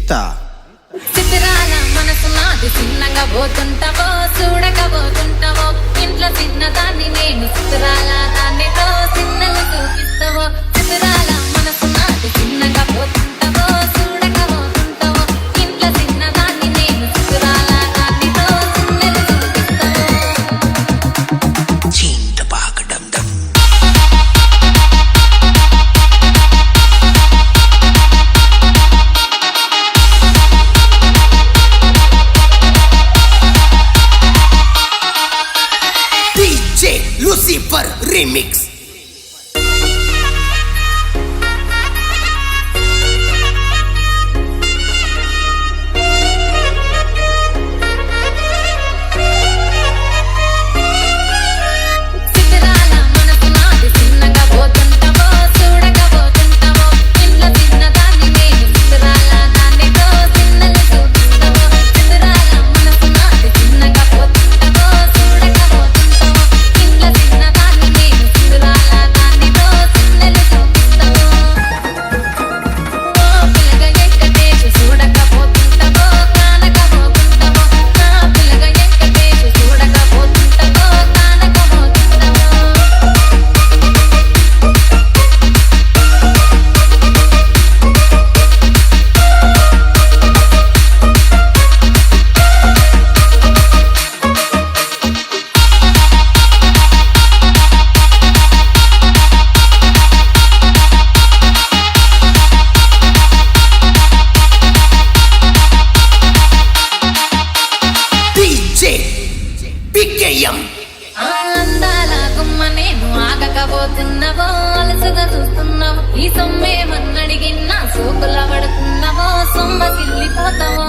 గీత చిత్రాల మనసు నాది చిన్నగా పోతుంటావో చూడకపోతుంటావో ఇంట్లో చిన్నదాన్ని నేను చిత్రాల దాన్నితో చిన్నగా చూపిస్తావో చిత్రాల మనసు నాది చిన్నగా పోతుంటావో చూడకపోతుంటావో ఇంట్లో చిన్నదాన్ని నేను చిత్రాల దాన్నితో చిన్నగా చూపిస్తావో చీంట పాకడం దమ్ Lucifer Remix అందాల గుమ్మ నేను ఆగకపోతున్నావో అలసగా చూస్తున్నావు ఈ సొమ్మేమన్నడిగినా సోకుల పడుతున్నావో సొమ్మ సిల్లిపోతావో